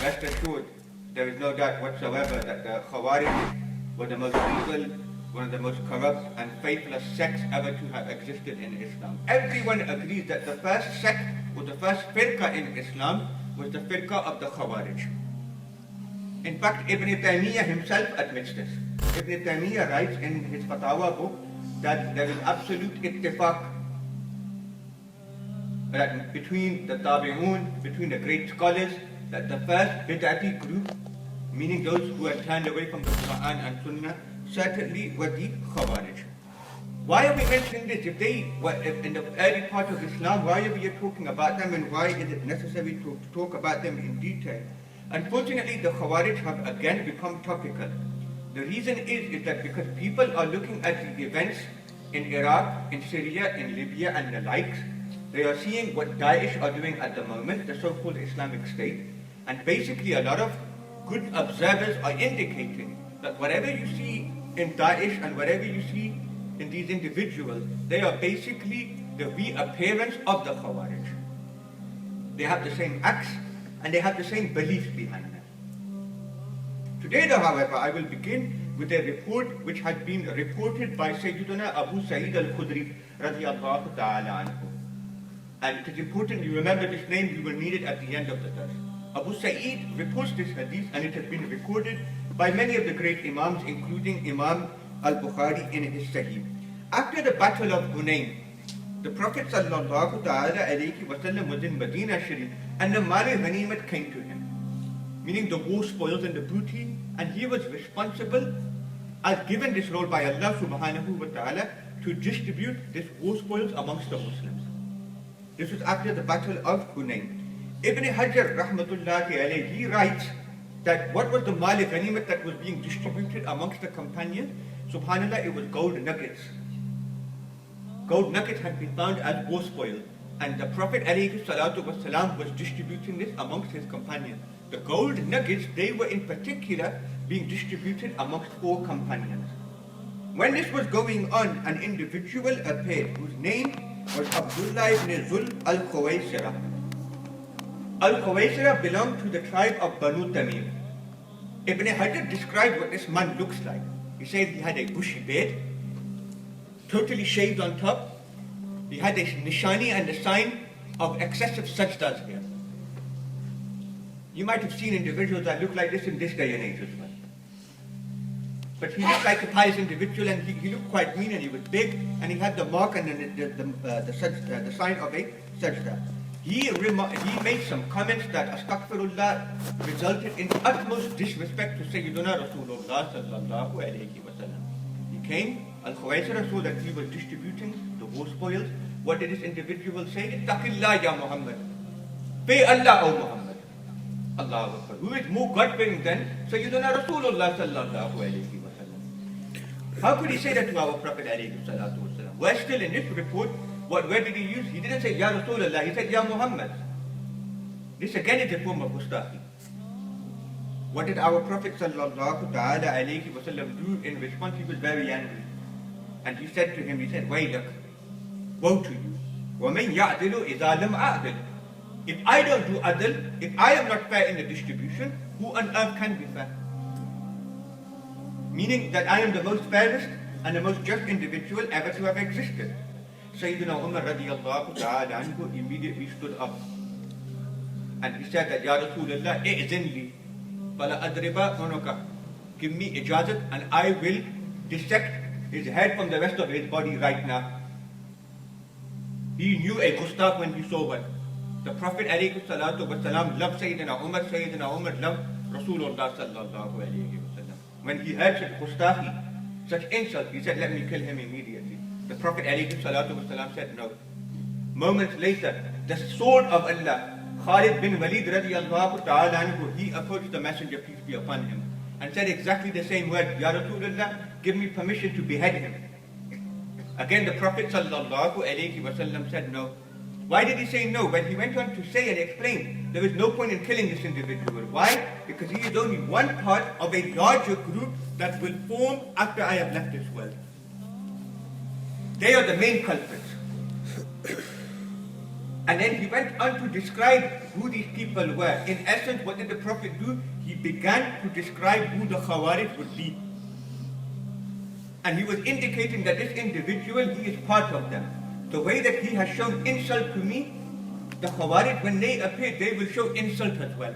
rest assured, there is no doubt whatsoever that the Khawarij were the most evil, one of the most corrupt and faithless sects ever to have existed in Islam. Everyone agrees that the first sect or the first firqa in Islam was the firqa of the Khawarij. In fact, Ibn Taymiyyah himself admits this. Ibn Taymiyyah writes in his Fatawa book that there is absolute ittifaq between the Tabi'un, between the great scholars, that the first bid'ati group, meaning those who had turned away from the Quran and Sunnah, certainly were the Khawarij. Why are we mentioning this? If they were in the early part of Islam, why are we talking about them, and why is it necessary to talk about them in detail? Unfortunately, the Khawarij have again become topical. The reason is that because people are looking at the events in Iraq, in Syria, in Libya and the likes, they are seeing what Daesh are doing at the moment, the so-called Islamic State, and basically a lot of good observers are indicating that whatever you see in Daesh and whatever you see in these individuals, they are basically the reappearance of the Khawarij. They have the same acts and they have the same beliefs behind them. Today though, however, I will begin with a report which had been reported by Sayyiduna Abu Sa'id al-Khudri radiyallahu ta'ala anhu. And it is important you remember this name, you will need it at the end of the dars. Abu Sa'id reports this hadith and it has been recorded by many of the great Imams, including Imam al-Bukhari in his Sahih. After the Battle of Hunayn, the Prophet sallallahu ta'ala alayhi wa sallam was in Medina Sharif and the Mal Ghanimat came to him, meaning the war spoils and the booty, and he was responsible, as given this role by Allah subhanahu wa ta'ala, to distribute this war spoils amongst the Muslims. This was after the Battle of Hunayn. Ibn Hajar rahmatullahi alayhi, he writes that what was the Mal Ghanimat that was being distributed amongst the companions? Subhanallah, it was gold nuggets. Gold nuggets had been found as war spoil, and the Prophet ﷺ was distributing this amongst his companions. The gold nuggets, they were in particular being distributed amongst 4 companions. When this was going on, an individual appeared whose name was Abdullah ibn Zul al-Khuwaysira. Al-Khuwaysira belonged to the tribe of Banu Tamim. Ibn Hajar described what this man looks like. He said he had a bushy beard, totally shaved on top. He had a nishani and a sign of excessive sajdas here. You might have seen individuals that look like this in this day and age as well. But he looked like a pious individual, and he looked quite mean, and he was big, and he had the mark and the sign of a sajda. He made some comments that astaghfirullah resulted in utmost disrespect to Sayyiduna Rasulullah sallallahu alayhi wa sallam. He came, Al-Khuwaysira saw that he was distributing the war spoils. What did this individual say? Ittaqillah ya Muhammad. Pay Allah, O Muhammad. Allahu Akbar. Who is more God-fearing than Sayyiduna Rasulullah sallallahu alayhi wa sallam? How could he say that to our Prophet alayhi salatu wa sallam? We're still in this report. Where did he use? He didn't say Ya Rasulullah, he said Ya Muhammad. This again is a form of Mustafi. What did our Prophet sallallahu ta'ala alayhi wa sallam do in response? He was very angry. And he said to him, he said, Waylak, woe to you. وَمَنْ يَعْدِلُ إِذَا لَمْ أَعْدِلُ. If I don't do adl, if I am not fair in the distribution, who on earth can be fair? Meaning that I am the most fairest and the most just individual ever to have existed. Sayyidina Umar radiyallahu ta'ala anhu immediately stood up and he said that, Ya Rasulullah, i'zin li, fala adriba unuka. Give me ijazat and I will dissect his head from the rest of his body right now. He knew a gustaf when he saw one. The Prophet alayhi salatu wasalam loved Sayyidina Umar. Sayyidina Umar loved Rasulullah sallallahu alayhi wa sallam. When he heard such gustafi, such insult, he said, let me kill him immediately. The Prophet ﷺ said no. Moments later, the sword of Allah, Khalid bin Walid radiyallahu ta'ala anhu, he approached the Messenger, peace be upon him, and said exactly the same word, Ya Rasulullah, give me permission to behead him. Again, the Prophet ﷺ said no. Why did he say no? When he went on to say and explain, there is no point in killing this individual. Why? Because he is only one part of a larger group that will form after I have left this world. They are the main culprits. And then he went on to describe who these people were. In essence, what did the Prophet do? He began to describe who the Khawarij would be. And he was indicating that this individual, he is part of them. The way that he has shown insult to me, the Khawarij, when they appear, they will show insult as well.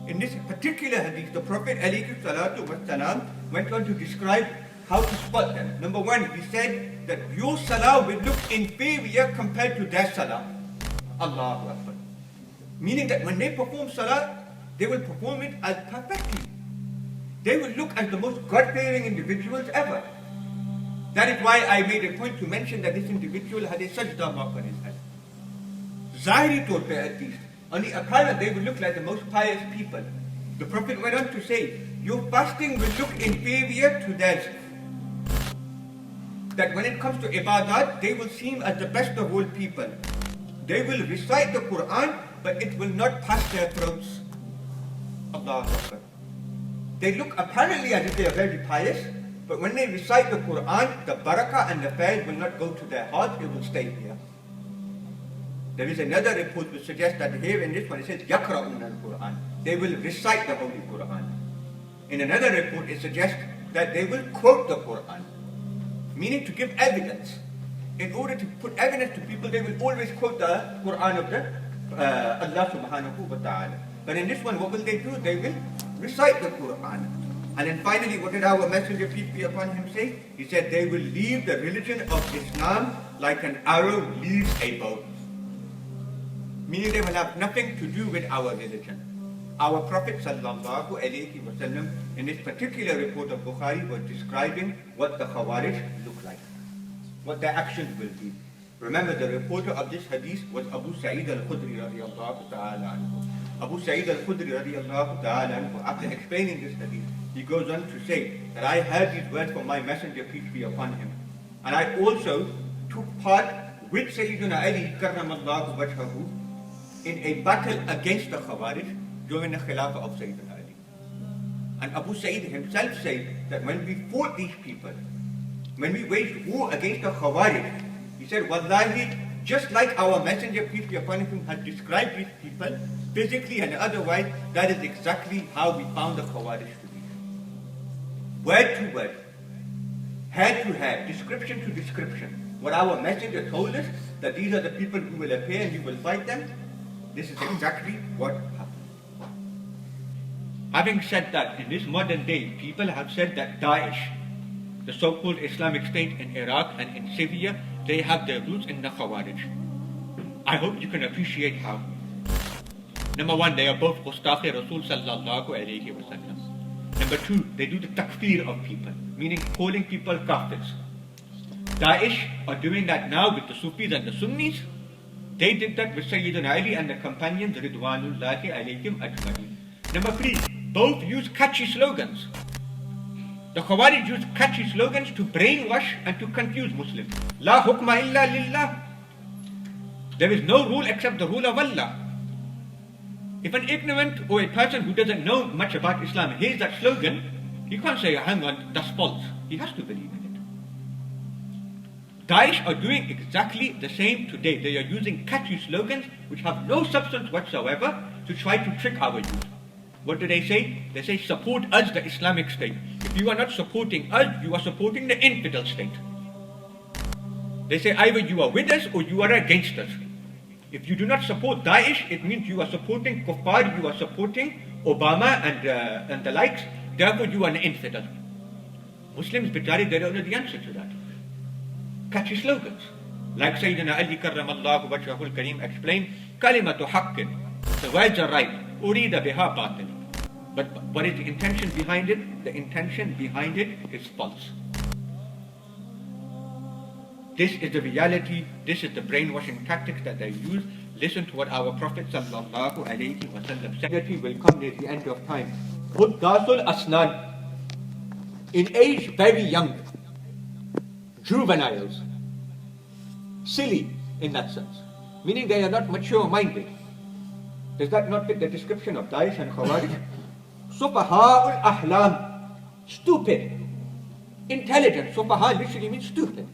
In this particular hadith, the Prophet ﷺ went on to describe how to spot them. Number one, he said that your salah will look inferior compared to their salah. Allahu Akbar. Meaning that when they perform salah, they will perform it as perfectly. They will look as the most God-fearing individuals ever. That is why I made a point to mention that this individual had a sajda mark on his head. Zahiri taught me at least. On the apparent, they will look like the most pious people. The Prophet went on to say, your fasting will look inferior to theirs. That when it comes to ibadat, they will seem as the best of all people. They will recite the Quran, but it will not pass their throats. Allahu Akbar. They look apparently as if they are very pious, but when they recite the Quran, the barakah and the faith will not go to their heart, it will stay here. There is another report which suggests that here in this one it says Yakra'un al-Quran. They will recite the Holy Quran. In another report it suggests that they will quote the Quran, meaning to give evidence. In order to put evidence to people, they will always quote the Quran of the Allah subhanahu wa ta'ala. But in this one, what will they do? They will recite the Quran. And then finally, what did our Messenger, peace be upon him, say? He said, they will leave the religion of Islam like an arrow leaves a bow. Meaning they will have nothing to do with our religion. Our Prophet sallallahu alayhi wa sallam, in this particular report of Bukhari, was describing what the Khawarij look like, what their actions will be. Remember, the reporter of this hadith was Abu Sa'id al-Khudri radiyallahu ta'ala anhu. Abu Sa'id al-Khudri radiyallahu ta'ala anhu, after explaining this hadith, he goes on to say that I heard these words from my messenger, peace be upon him. And I also took part with Sayyidina Ali karramallahu wajhahu in a battle against the Khawarij during the Khilafah of Sayyidina Ali. And Abu Sa'id himself said that when we fought these people, when we waged war against the Khawarij, he said, Wallahi, just like our messenger, peace be upon him, had described these people, physically and otherwise, that is exactly how we found the Khawarij to be. Word to word, head to head, description to description. What our messenger told us, that these are the people who will appear and you will fight them, this is exactly what happened. Having said that, in this modern day, people have said that Daesh, the so-called Islamic State in Iraq and in Syria, they have their roots in the Khawarij. I hope you can appreciate how. Number one, they are both Gustaqi Rasul sallallahu alayhi wa sallam. Number two, they do the takfir of people, meaning calling people kafirs. Daesh are doing that now with the Sufis and the Sunnis. They did that with Sayyidina Ali and the companions Ridwanullahi alayhim ajma'in. Number three, both use catchy slogans. The Khawarij use catchy slogans to brainwash and to confuse Muslims. La hukma illa lillah. There is no rule except the rule of Allah. If an ignorant or a person who doesn't know much about Islam hears that slogan, he can't say, hang on, that's false. He has to believe in it. Daesh are doing exactly the same today. They are using catchy slogans which have no substance whatsoever to try to trick our youth. What do they say? They say, support us, the Islamic State. If you are not supporting us, you are supporting the infidel state. They say either you are with us or you are against us. If you do not support Daesh, it means you are supporting Kuffar, you are supporting Obama and the likes, therefore you are an infidel. Muslims, bitari, they don't know the answer to that. Catchy slogans. Like Sayyidina Ali karramallahu wajhahu al-Kareem explained, Kalimatu haqqin, the words are right, urida biha batil. But what is the intention behind it? The intention behind it is false. This is the reality, this is the brainwashing tactics that they use. Listen to what our Prophet sallallahu alayhi wa sallam said. Will come near the end of time. Huddasul Asnan, in age very young, juveniles, silly in that sense, meaning they are not mature-minded. Does that not fit the description of Daesh and Khawarij? Sufaha'ul Ahlam, stupid. Intelligent, Sufaha literally means stupid.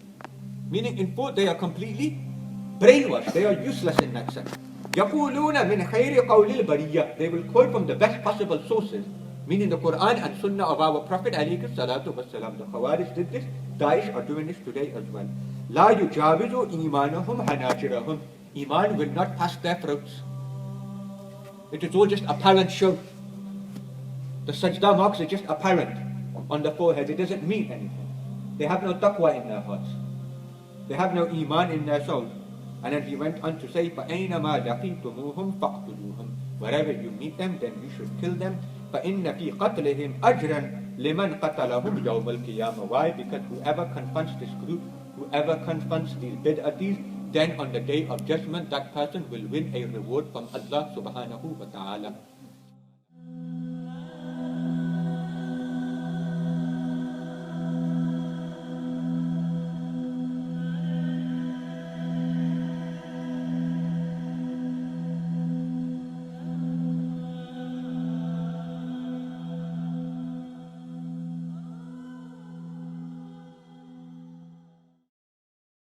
Meaning in full, they are completely brainwashed, they are useless in that sense. يَقُولُونَ مِنْ خَيْرِ قَوْلِ الْبَرِيَّةِ. They will quote from the best possible sources, meaning the Quran and Sunnah of our Prophet alayhi salatu wasalam. The Khawarij did this, Daesh are doing this today as well. لَا يُجَاوِزُ إِيمَانُهُمْ حَنَاجِرَهُمْ. Iman will not pass their throats. It is all just apparent show. The sajda marks are just apparent on the forehead. It doesn't mean anything. They have no taqwa in their hearts. They have no iman in their souls. And then he went on to say, فَأَيْنَمَا لَقِيتُمُوهُمْ فَاقْتُلُوهُم. Wherever you meet them, then you should kill them. فَإِنَّ فِي قَتْلِهِمْ أَجْرًا لِمَنْ قَتَلَهُمْ يَوْمَ الْقِيَامَةِ. Why? Because whoever confronts this group, whoever confronts these bid'atis, then on the day of judgment, that person will win a reward from Allah subhanahu wa ta'ala.